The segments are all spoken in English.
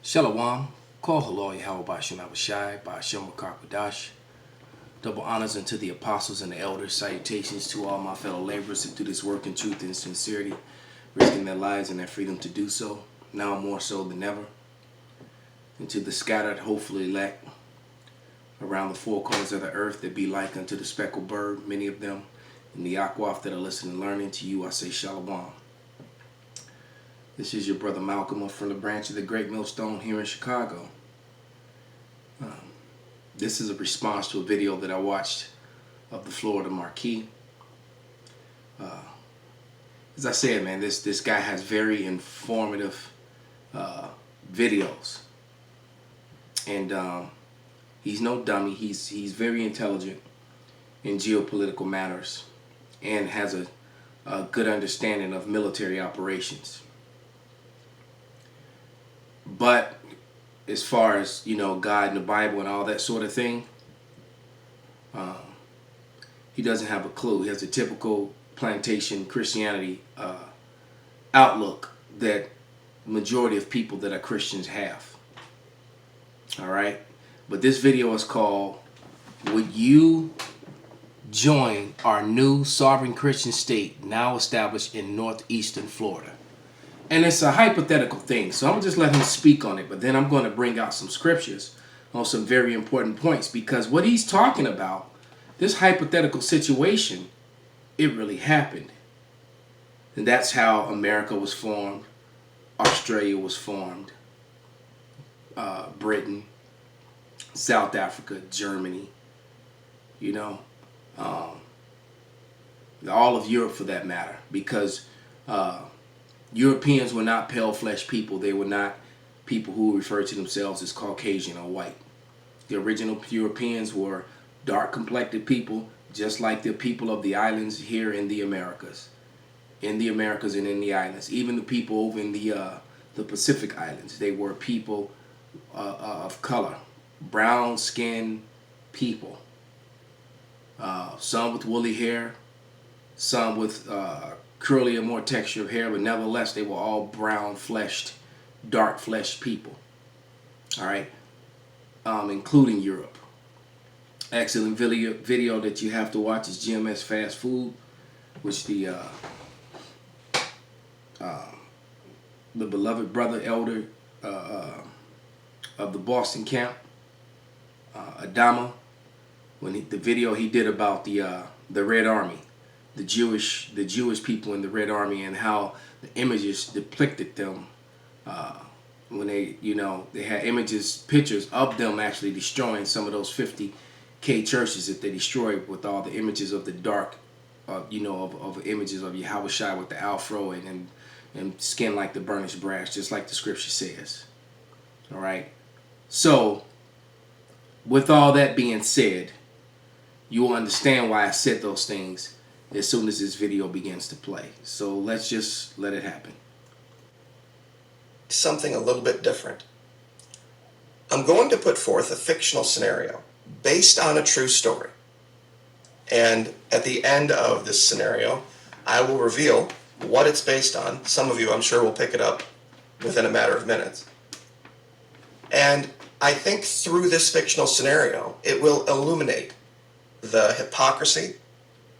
Shalom, call Halal Yahweh Bashem Abishai, Bashem Makakadash. Double honors unto the apostles and the elders. Salutations to all my fellow laborers that do this work in truth and sincerity, risking their lives and their freedom to do so, now more so than ever. And to the scattered, hopefully elect, around the four corners of the earth that be like unto the speckled bird, many of them in the Akwaf that are listening and learning. To you I say Shalom. This is your brother Malcolm from the branch of the Great Millstone here in Chicago. This is a response to a video that I watched of the Florida Marquis. As I said, man, this guy has very informative videos, and he's no dummy. He's very intelligent in geopolitical matters and has a good understanding of military operations. But as far as, God and the Bible and all that sort of thing, he doesn't have a clue. He has a typical plantation Christianity outlook that the majority of people that are Christians have. All right? But this video is called, "Would You Join Our New Sovereign Christian State Now Established in Northeastern Florida?" And it's a hypothetical thing, so I'm going to just let him speak on it, but then I'm going to bring out some scriptures on some very important points, because what he's talking about, this hypothetical situation, it really happened. And that's how America was formed, Australia was formed, Britain, South Africa, Germany, all of Europe for that matter, because Europeans were not pale-fleshed people. They were not people who referred to themselves as Caucasian or white. The original Europeans were dark-complected people, just like the people of the islands here in the Americas. In the Americas and in the islands. Even the people over in the Pacific Islands, they were people of color. Brown-skinned people. Some with woolly hair, some with curly or more texture of hair, but nevertheless they were all brown-fleshed, dark-fleshed people. All right, including Europe. Excellent video that you have to watch is GMS Fast Food, which the beloved brother elder of the Boston camp, Adama, the video he did about the Red Army. The Jewish people in the Red Army, and how the images depicted them when they had pictures of them actually destroying some of those 50K churches that they destroyed, with all the images of the dark, of images of Yahushua with the afro and skin like the burnished brass, just like the scripture says. All right. So, with all that being said, you will understand why I said those things as soon as this video begins to play. So let's just let it happen. Something a little bit different. I'm going to put forth a fictional scenario based on a true story. And at the end of this scenario, I will reveal what it's based on. Some of you, I'm sure, will pick it up within a matter of minutes. And I think through this fictional scenario, it will illuminate the hypocrisy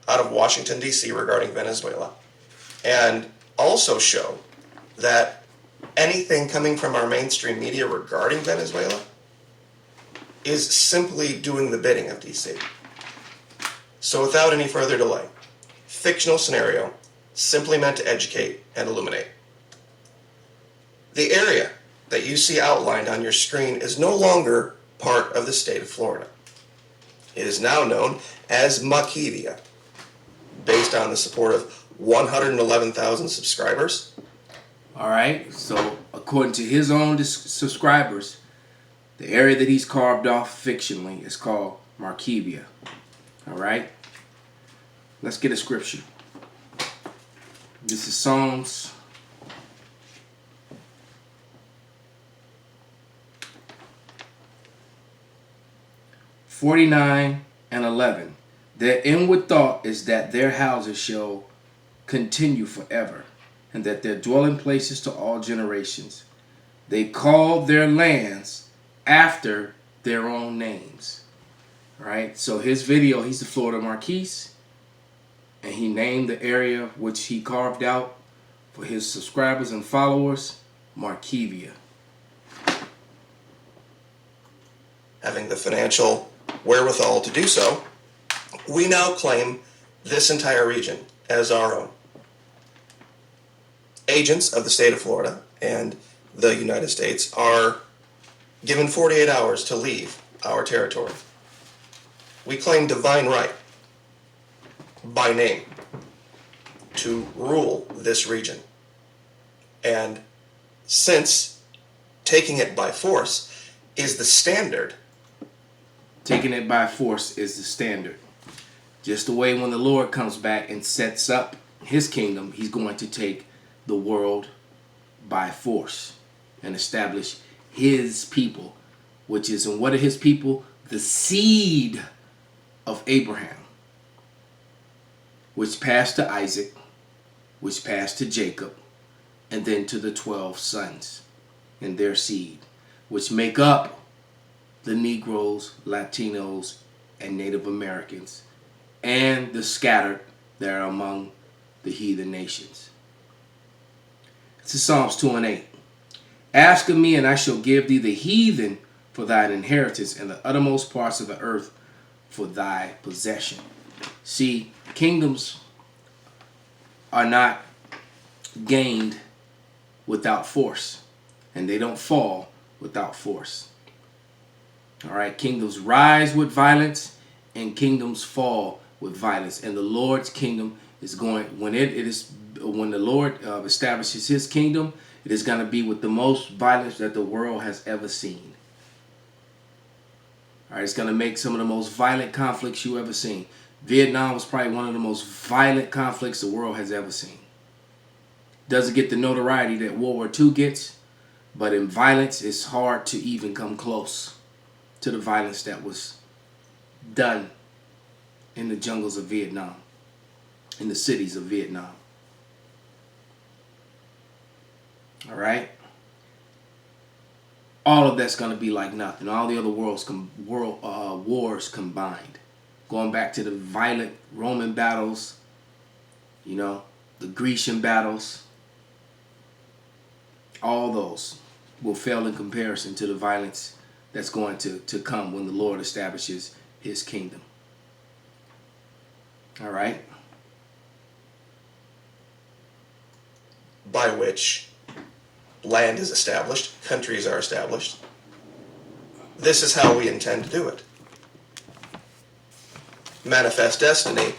out of Washington, D.C. regarding Venezuela, and also show that anything coming from our mainstream media regarding Venezuela is simply doing the bidding of D.C. So without any further delay, fictional scenario, simply meant to educate and illuminate. The area that you see outlined on your screen is no longer part of the state of Florida. It is now known as Makivia, based on the support of 111,000 subscribers. All right, so according to his own subscribers, the area that he's carved off fictionally is called Markivia. All right, let's get a scripture. This is Psalms 49:11. Their inward thought is that their houses shall continue forever, and that their dwelling places to all generations. They called their lands after their own names. All right. So his video, he's the Florida Marquise, and he named the area which he carved out for his subscribers and followers Marquivia. Having the financial wherewithal to do so, we now claim this entire region as our own. Agents of the state of Florida and the United States are given 48 hours to leave our territory. We claim divine right, by name, to rule this region. And since taking it by force is the standard, taking it by force is the standard. Just the way when the Lord comes back and sets up his kingdom, he's going to take the world by force and establish his people, which is, and what are his people? The seed of Abraham, which passed to Isaac, which passed to Jacob, and then to the 12 sons and their seed, which make up the Negroes, Latinos, and Native Americans, and the scattered that are among the heathen nations. This is Psalms 2 and 8. Ask of me, and I shall give thee the heathen for thine inheritance, and the uttermost parts of the earth for thy possession. See, kingdoms are not gained without force, and they don't fall without force. All right, kingdoms rise with violence, and kingdoms fall with violence. And the Lord's kingdom is going, when the Lord establishes his kingdom, it is going to be with the most violence that the world has ever seen. All right, it's going to make some of the most violent conflicts you ever seen. Vietnam was probably one of the most violent conflicts the world has ever seen. Doesn't get the notoriety that World War II gets, but in violence, it's hard to even come close to the violence that was done in the jungles of Vietnam, in the cities of Vietnam. All right? All of that's going to be like nothing. All the other wars combined. Going back to the violent Roman battles, the Grecian battles, all those will fail in comparison to the violence that's going to come when the Lord establishes his kingdom. All right? by which land is established, countries are established. This is how we intend to do it. Manifest destiny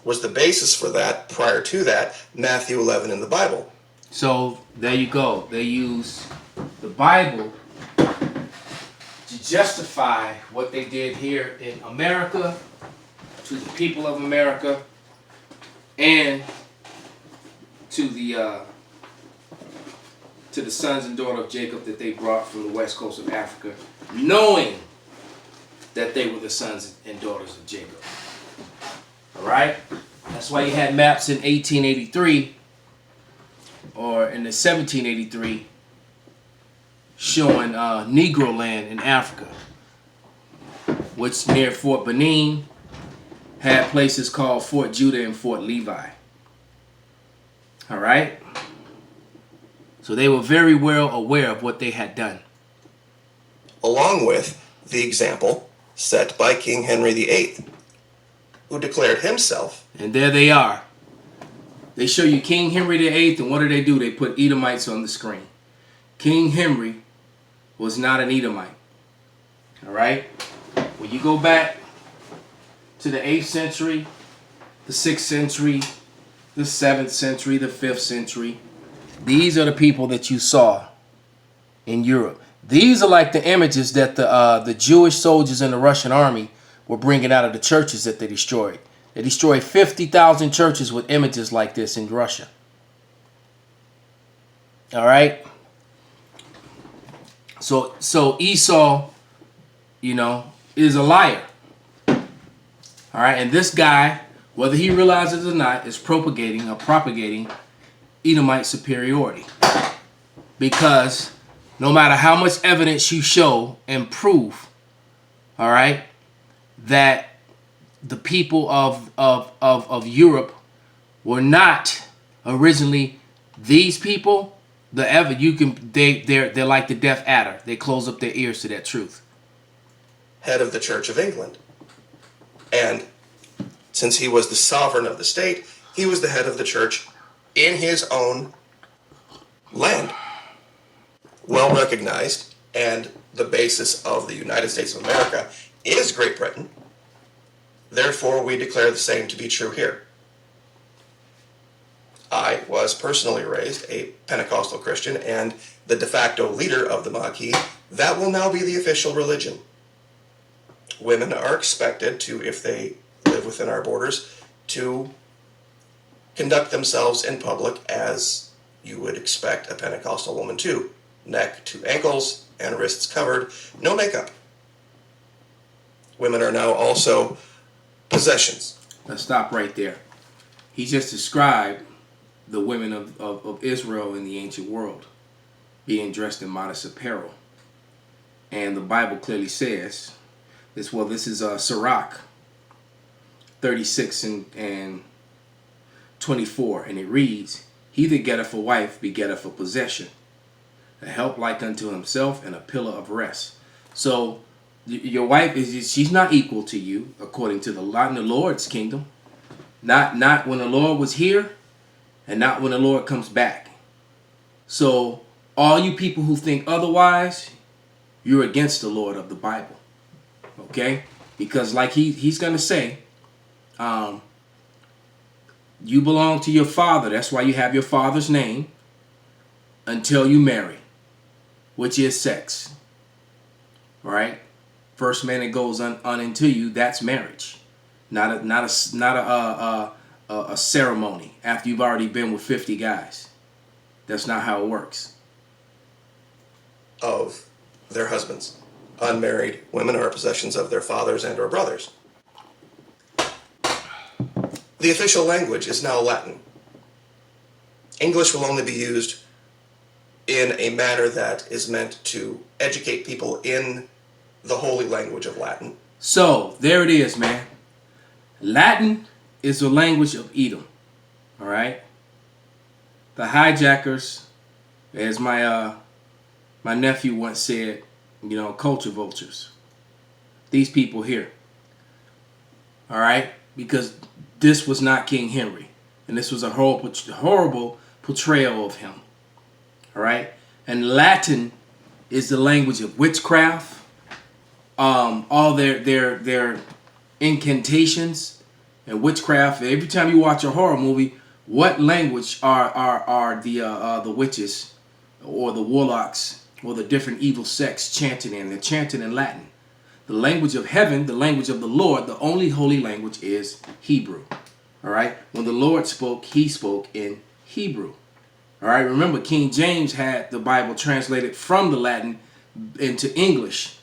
was the basis for that. Prior to that, Matthew 11 in the Bible. So there you go. They use the Bible to justify what they did here in America, to the people of America, and to the sons and daughters of Jacob that they brought from the west coast of Africa, knowing that they were the sons and daughters of Jacob. All right? That's why you had maps in 1883 or in the 1783 showing Negro land in Africa, which near Fort Benin had places called Fort Judah and Fort Levi. All right? So they were very well aware of what they had done. Along with the example set by King Henry VIII, who declared himself. And there they are. They show you King Henry VIII, and what do? They put Edomites on the screen. King Henry was not an Edomite. All right? When you go back to the 8th century, the 6th century, the 7th century, the 5th century, these are the people that you saw in Europe. These are like the images that the Jewish soldiers in the Russian army were bringing out of the churches that they destroyed. They destroyed 50,000 churches with images like this in Russia. All right? So Esau, is a liar. All right? And this guy, whether he realizes it or not, is propagating Edomite superiority. Because no matter how much evidence you show and prove, all right, that the people of Europe were not originally these people, they're like the deaf adder. They close up their ears to that truth. Head of the Church of England. And since he was the sovereign of the state, he was the head of the church in his own land. Well recognized, and the basis of the United States of America is Great Britain. Therefore, we declare the same to be true here. I was personally raised a Pentecostal Christian, and the de facto leader of the Maquis, that will now be the official religion. Women are expected to, if they live within our borders, to conduct themselves in public as you would expect a Pentecostal woman to. Neck to ankles and wrists covered, no makeup. Women are now also possessions. Let's stop right there. He just described the women of Israel in the ancient world being dressed in modest apparel. And the Bible clearly says, this is Sirach 36 and 24, and it reads, he that getteth a wife begetteth a possession, a help like unto himself, and a pillar of rest. So your wife she's not equal to you according to the law in the Lord's kingdom. Not when the Lord was here, and not when the Lord comes back. So all you people who think otherwise, you're against the Lord of the Bible. Okay? Because like he's gonna say, you belong to your father. That's why you have your father's name until you marry, which is sex. All right? First man that goes on into you, that's marriage. Not a ceremony after you've already been with 50 guys. That's not how it works. Of their husbands. Unmarried women are possessions of their fathers and or brothers. The official language is now Latin. English will only be used in a manner that is meant to educate people in the holy language of Latin. So, there it is, man. Latin is the language of Edom. All right? The hijackers, as my nephew once said, culture vultures. These people here. All right? Because this was not King Henry. And this was a horrible portrayal of him. All right? And Latin is the language of witchcraft. All their incantations and witchcraft. Every time you watch a horror movie, what language are the witches or the warlocks or the different evil sects chanting in? They're chanting in Latin. The language of heaven, the language of the Lord, the only holy language is Hebrew. All right? When the Lord spoke, he spoke in Hebrew. All right? Remember, King James had the Bible translated from the Latin into English.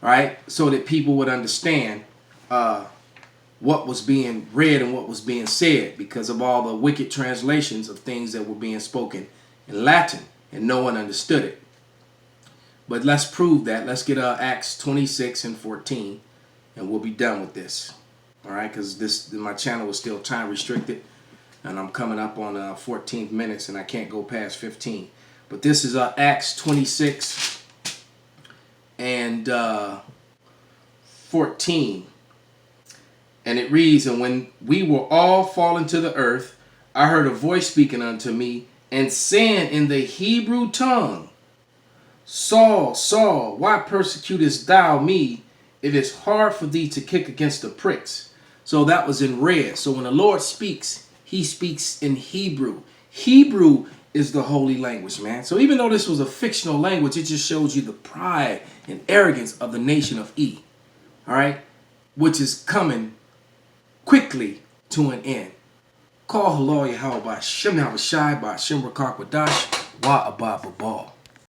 All right? So that people would understand what was being read and what was being said because of all the wicked translations of things that were being spoken in Latin, and no one understood it. But let's prove that. Let's get Acts 26 and 14, and we'll be done with this. All right, because my channel is still time restricted, and I'm coming up on 14 minutes, and I can't go past 15. But this is Acts 26 and 14. And it reads, and when we were all fallen to the earth, I heard a voice speaking unto me, and saying in the Hebrew tongue, Saul, Saul, why persecutest thou me? It is hard for thee to kick against the pricks. So that was in red. So when the Lord speaks, he speaks in Hebrew. Hebrew is the holy language, man. So even though this was a fictional language, it just shows you the pride and arrogance of the nation of E. All right? Which is coming quickly to an end. Call Halal Yahweh by Shem Yahweh Shai by Shem Rakak Wadash Wa Abba Babal.